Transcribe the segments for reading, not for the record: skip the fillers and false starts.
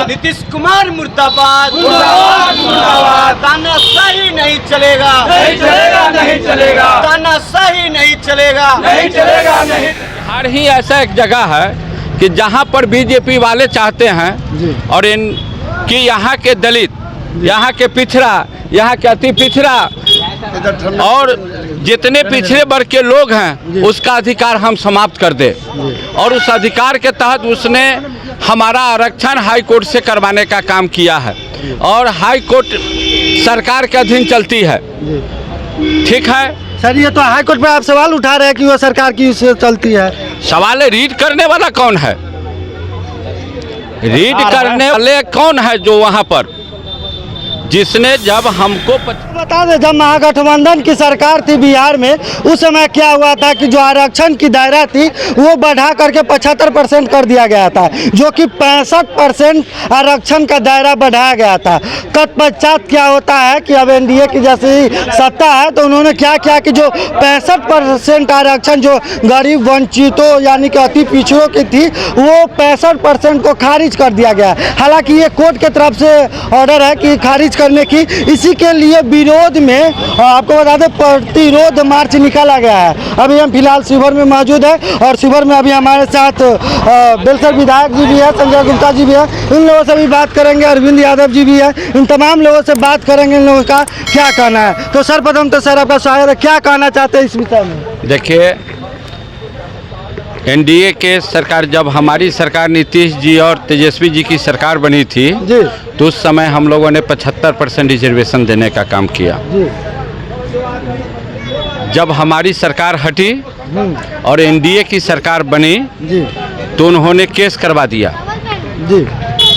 मुर्दाबाद, नीतीश कुमार मुर्दाबाद, मुर्दाबाद मुर्दाबाद। तानाशाही नहीं चलेगा, नहीं चलेगा, नहीं चलेगा, तानाशाही नहीं चलेगा, नहीं चलेगा, नहीं। बिहार ही ऐसा एक जगह है कि जहां पर बीजेपी वाले चाहते हैं और कि यहाँ के दलित, यहाँ के पिछड़ा, यहाँ के अति पिछड़ा और जितने पिछड़े वर्ग के लोग हैं उसका अधिकार हम समाप्त कर दे। और उस अधिकार के तहत उसने हमारा आरक्षण हाई कोर्ट से करवाने का काम किया है और हाई कोर्ट सरकार के अधीन चलती है। ठीक है सर, ये तो हाई कोर्ट में आप सवाल उठा रहे हैं कि वो सरकार की से चलती है। सवाल है रीड करने वाला कौन है? रीड करने वाले कौन है जो वहां पर जिसने जब हमको बता दें, जब महागठबंधन की सरकार थी बिहार में उस समय क्या हुआ था कि जो आरक्षण की दायरा थी वो बढ़ा करके 75% कर दिया गया था, जो कि 65% आरक्षण का दायरा बढ़ाया गया था। तत्पश्चात क्या होता है कि अब एनडीए की जैसी सत्ता है तो उन्होंने क्या किया कि जो 65% आरक्षण जो गरीब वंचितों यानी कि अति पिछड़ों की थी वो 65% को खारिज कर दिया गया। हालांकि ये कोर्ट की तरफ से ऑर्डर है कि खारिज करने की, इसी के लिए विरोध में आपको बता दें प्रतिरोध मार्च निकाला गया है। अभी हम फिलहाल शिवहर में मौजूद है और शिवहर में अभी हमारे साथ बेलसर विधायक जी भी है, संजय गुप्ता जी भी है, इन लोगों से भी बात करेंगे, अरविंद यादव जी भी है, इन तमाम लोगों से बात करेंगे इन लोगों का क्या कहना है। तो सर्वप्रथम तो सर आपका स्वागत है, क्या कहना चाहते हैं इस विषय में? देखिए, एनडीए के सरकार जब हमारी सरकार नीतीश जी और तेजस्वी जी की सरकार बनी थी जी तो उस समय हम लोगों ने 75% रिजर्वेशन देने का काम किया। जी जब हमारी सरकार हटी और एनडीए की सरकार बनी जी तो उन्होंने केस करवा दिया। जी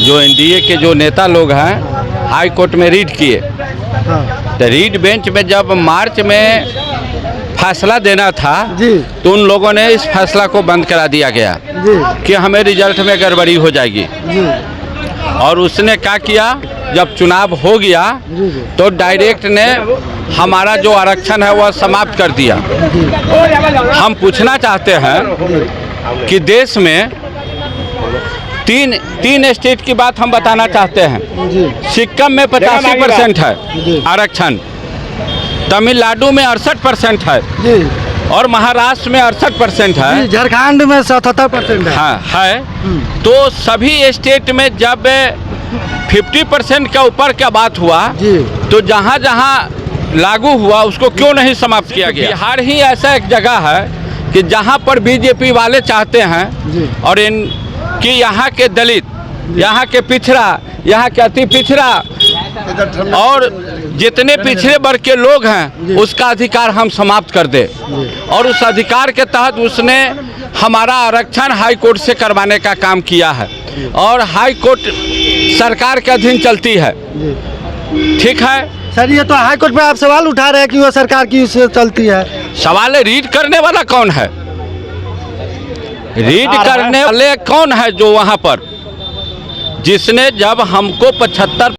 जो एनडीए के जो नेता लोग हैं हाई कोर्ट में रीड किए। हाँ तो रीड बेंच में जब मार्च में फैसला देना था जी तो उन लोगों ने इस फैसला को बंद करा दिया गया जी कि हमें रिजल्ट में गड़बड़ी हो जाएगी। जी और उसने क्या किया, जब चुनाव हो गया जी जी तो डायरेक्ट ने हमारा जो आरक्षण है वह समाप्त कर दिया। हम पूछना चाहते हैं कि देश में तीन स्टेट की बात हम बताना चाहते हैं। जी सिक्किम में 85% है आरक्षण, तमिलनाडु में 68% है जी और महाराष्ट्र में 68% है। जी, झारखंड में 77% है। हाँ है। तो सभी स्टेट में जब 50% के ऊपर का बात हुआ जी तो जहाँ जहाँ लागू हुआ उसको क्यों नहीं समाप्त किया गया? बिहार ही ऐसा एक जगह है कि जहाँ पर बीजेपी वाले चाहते हैं जी और कि यहाँ के दलित, यहाँ के पिछड़ा, यहाँ के अति पिछड़ा और जितने पिछड़े वर्ग के लोग हैं उसका अधिकार हम समाप्त कर दे। और उस अधिकार के तहत उसने हमारा आरक्षण हाई कोर्ट से करवाने का काम किया है और हाई कोर्ट सरकार के अधीन चलती है। ठीक है सर, ये तो हाई कोर्ट में आप सवाल उठा रहे हैं कि वो सरकार की से चलती है। सवाल है रीड करने वाला कौन है? रीड करने वाले कौन है जो वहां पर जिसने जब हमको 75